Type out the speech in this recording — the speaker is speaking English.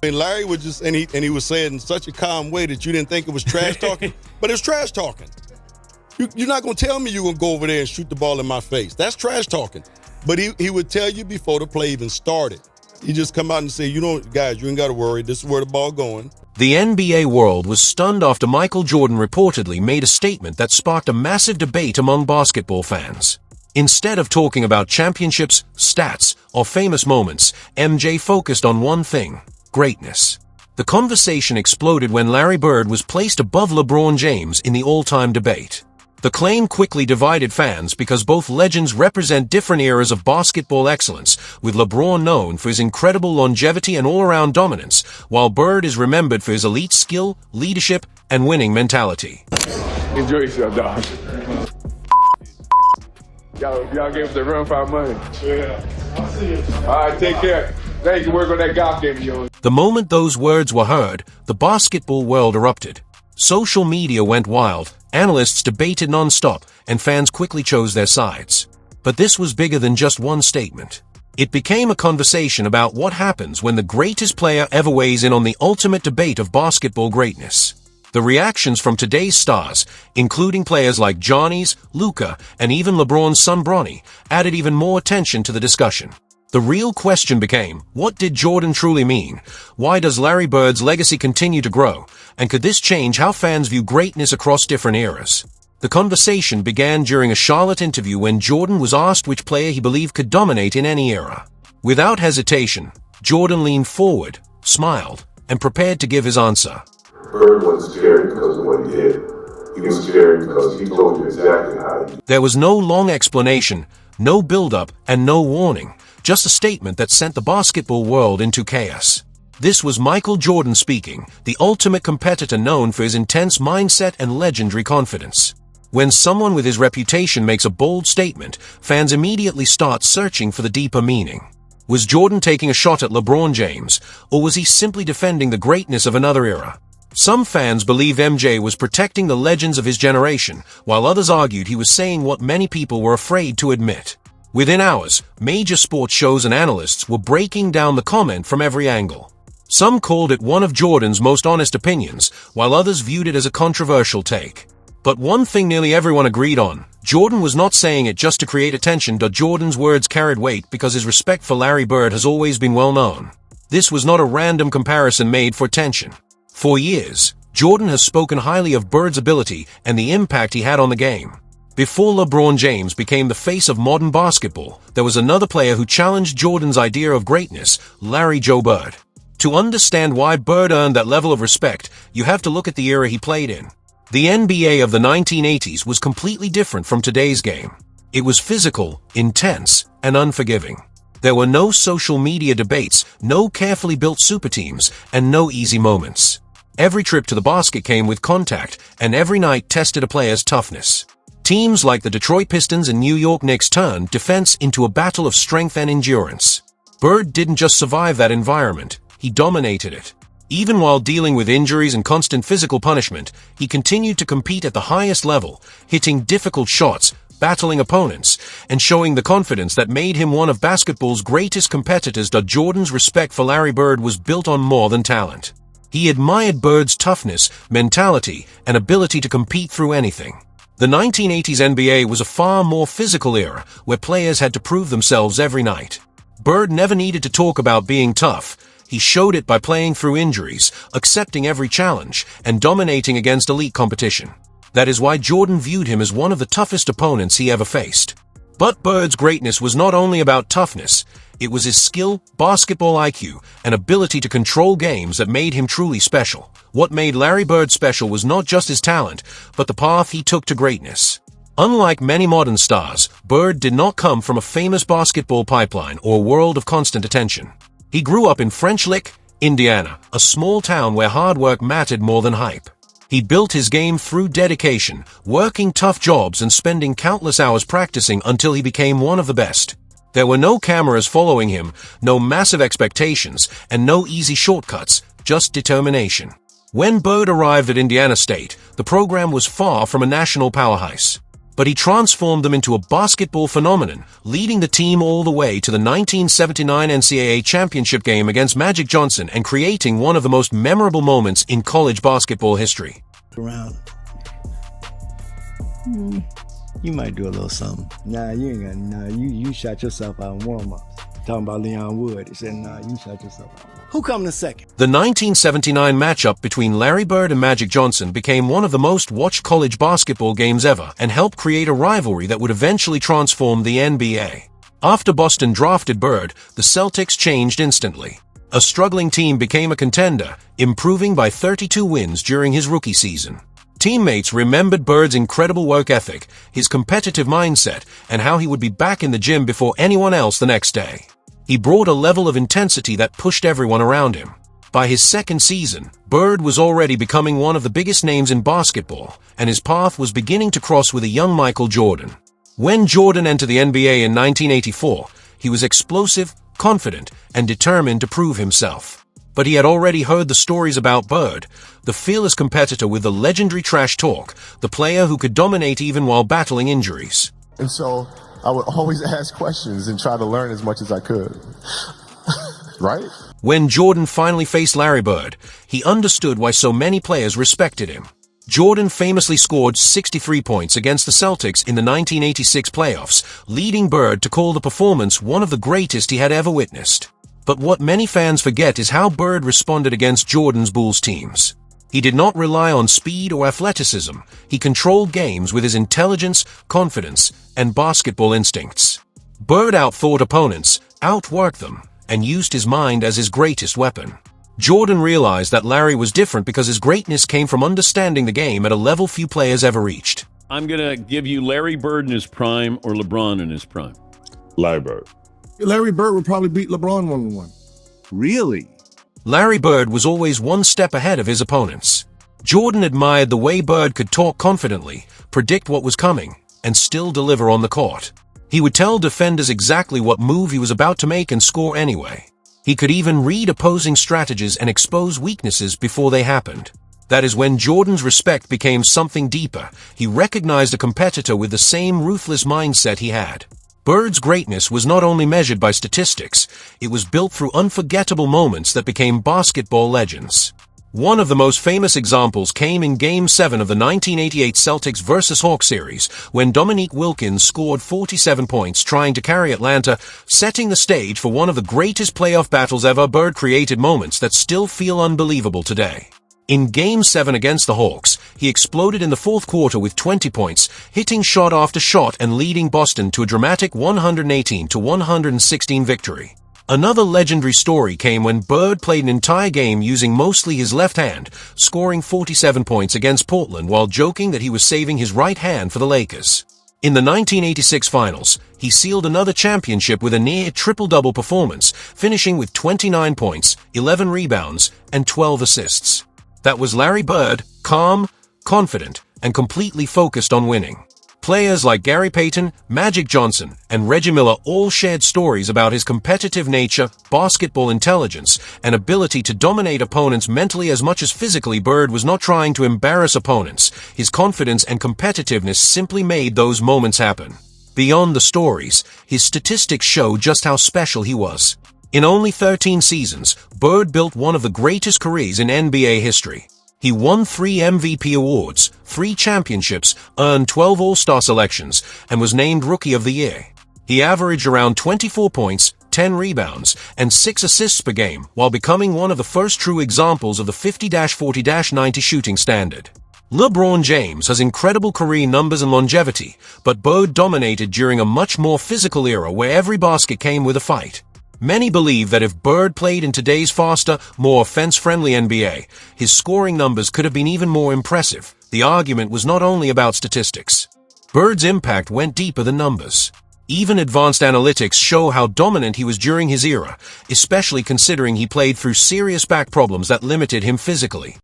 I mean, Larry was just, and he was saying in such a calm way that you didn't think it was trash talking, but it's trash talking. You're not going to tell me you're going to go over there and shoot the ball in my face. That's trash talking. But he would tell you before the play even started. He just come out and say, guys, you ain't got to worry. This is where the ball going. The NBA world was stunned after Michael Jordan reportedly made a statement that sparked a massive debate among basketball fans. Instead of talking about championships, stats, or famous moments, MJ focused on one thing: greatness. The conversation exploded when Larry Bird was placed above LeBron James in the all-time debate. The claim quickly divided fans because both legends represent different eras of basketball excellence, with LeBron known for his incredible longevity and all-around dominance, while Bird is remembered for his elite skill, leadership, and winning mentality. Enjoy yourself, dog. Y'all gave us a run for our money. Yeah. All right, take care. Thank you. Work on that golf game of yours. The moment those words were heard, the basketball world erupted. Social media went wild, analysts debated non-stop, and fans quickly chose their sides. But this was bigger than just one statement. It became a conversation about what happens when the greatest player ever weighs in on the ultimate debate of basketball greatness. The reactions from today's stars, including players like Giannis, Luka, and even LeBron's son Bronny, added even more attention to the discussion. The real question became, what did Jordan truly mean? Why does Larry Bird's legacy continue to grow? And could this change how fans view greatness across different eras? The conversation began during a Charlotte interview when Jordan was asked which player he believed could dominate in any era. Without hesitation, Jordan leaned forward, smiled, and prepared to give his answer. Bird wasn't scared because of what he did. He was scared because he told you exactly how he did. There was no long explanation, no build-up, and no warning. Just a statement that sent the basketball world into chaos. This was Michael Jordan speaking, the ultimate competitor known for his intense mindset and legendary confidence. When someone with his reputation makes a bold statement, fans immediately start searching for the deeper meaning. Was Jordan taking a shot at LeBron James, or was he simply defending the greatness of another era? Some fans believed MJ was protecting the legends of his generation, while others argued he was saying what many people were afraid to admit. Within hours, major sports shows and analysts were breaking down the comment from every angle. Some called it one of Jordan's most honest opinions, while others viewed it as a controversial take. But one thing nearly everyone agreed on: Jordan was not saying it just to create attention. Jordan's words carried weight because his respect for Larry Bird has always been well known. This was not a random comparison made for attention. For years, Jordan has spoken highly of Bird's ability and the impact he had on the game. Before LeBron James became the face of modern basketball, there was another player who challenged Jordan's idea of greatness, Larry Joe Bird. To understand why Bird earned that level of respect, you have to look at the era he played in. The NBA of the 1980s was completely different from today's game. It was physical, intense, and unforgiving. There were no social media debates, no carefully built super teams, and no easy moments. Every trip to the basket came with contact, and every night tested a player's toughness. Teams like the Detroit Pistons and New York Knicks turned defense into a battle of strength and endurance. Bird didn't just survive that environment, he dominated it. Even while dealing with injuries and constant physical punishment, he continued to compete at the highest level, hitting difficult shots, battling opponents, and showing the confidence that made him one of basketball's greatest competitors. Jordan's respect for Larry Bird was built on more than talent. He admired Bird's toughness, mentality, and ability to compete through anything. The 1980s NBA was a far more physical era, where players had to prove themselves every night. Bird never needed to talk about being tough. He showed it by playing through injuries, accepting every challenge, and dominating against elite competition. That is why Jordan viewed him as one of the toughest opponents he ever faced. But Bird's greatness was not only about toughness. It was his skill, basketball IQ, and ability to control games that made him truly special. What made Larry Bird special was not just his talent, but the path he took to greatness. Unlike many modern stars, Bird did not come from a famous basketball pipeline or a world of constant attention. He grew up in French Lick, Indiana, a small town where hard work mattered more than hype. He built his game through dedication, working tough jobs and spending countless hours practicing until he became one of the best. There were no cameras following him, no massive expectations, and no easy shortcuts, just determination. When Bird arrived at Indiana State, the program was far from a national powerhouse. but he transformed them into a basketball phenomenon, leading the team all the way to the 1979 NCAA championship game against Magic Johnson and creating one of the most memorable moments in college basketball history. Around. You might do a little something. Nah, you ain't got. Nah, you shot yourself out in warm-ups. Talking about Leon Wood. He said, nah, you shot yourself out. Who coming in second? The 1979 matchup between Larry Bird and Magic Johnson became one of the most watched college basketball games ever and helped create a rivalry that would eventually transform the NBA. After Boston drafted Bird, the Celtics changed instantly. A struggling team became a contender, improving by 32 wins during his rookie season. Teammates remembered Bird's incredible work ethic, his competitive mindset, and how he would be back in the gym before anyone else the next day. He brought a level of intensity that pushed everyone around him. By his second season, Bird was already becoming one of the biggest names in basketball, and his path was beginning to cross with a young Michael Jordan. When Jordan entered the NBA in 1984, he was explosive, confident, and determined to prove himself. But he had already heard the stories about Bird, the fearless competitor with the legendary trash talk, the player who could dominate even while battling injuries. And so I would always ask questions and try to learn as much as I could. Right? When Jordan finally faced Larry Bird, he understood why so many players respected him. Jordan famously scored 63 points against the Celtics in the 1986 playoffs, leading Bird to call the performance one of the greatest he had ever witnessed. But what many fans forget is how Bird responded against Jordan's Bulls teams. He did not rely on speed or athleticism. He controlled games with his intelligence, confidence, and basketball instincts. Bird outthought opponents, outworked them, and used his mind as his greatest weapon. Jordan realized that Larry was different because his greatness came from understanding the game at a level few players ever reached. I'm going to give you Larry Bird in his prime or LeBron in his prime. Larry Bird. Larry Bird would probably beat LeBron 1-on-1. Really? Larry Bird was always one step ahead of his opponents. Jordan admired the way Bird could talk confidently, predict what was coming, and still deliver on the court. He would tell defenders exactly what move he was about to make and score anyway. He could even read opposing strategies and expose weaknesses before they happened. That is when Jordan's respect became something deeper. He recognized a competitor with the same ruthless mindset he had. Bird's greatness was not only measured by statistics, it was built through unforgettable moments that became basketball legends. One of the most famous examples came in Game 7 of the 1988 Celtics vs. Hawks series, when Dominique Wilkins scored 47 points trying to carry Atlanta, setting the stage for one of the greatest playoff battles ever. Bird created moments that still feel unbelievable today. In Game 7 against the Hawks, he exploded in the fourth quarter with 20 points, hitting shot after shot and leading Boston to a dramatic 118-116 victory. Another legendary story came when Bird played an entire game using mostly his left hand, scoring 47 points against Portland while joking that he was saving his right hand for the Lakers. In the 1986 finals, he sealed another championship with a near triple-double performance, finishing with 29 points, 11 rebounds, and 12 assists. That was Larry Bird, calm, confident, and completely focused on winning. Players like Gary Payton, Magic Johnson, and Reggie Miller all shared stories about his competitive nature, basketball intelligence, and ability to dominate opponents mentally as much as physically. Bird was not trying to embarrass opponents. His confidence and competitiveness simply made those moments happen. Beyond the stories, his statistics show just how special he was. In only 13 seasons, Bird built one of the greatest careers in NBA history. He won 3 MVP awards, 3 championships, earned 12 All-Star selections, and was named Rookie of the Year. He averaged around 24 points, 10 rebounds, and 6 assists per game, while becoming one of the first true examples of the 50-40-90 shooting standard. LeBron James has incredible career numbers and longevity, but Bird dominated during a much more physical era where every basket came with a fight. Many believe that if Bird played in today's faster, more offense-friendly NBA, his scoring numbers could have been even more impressive. The argument was not only about statistics. Bird's impact went deeper than numbers. Even advanced analytics show how dominant he was during his era, especially considering he played through serious back problems that limited him physically.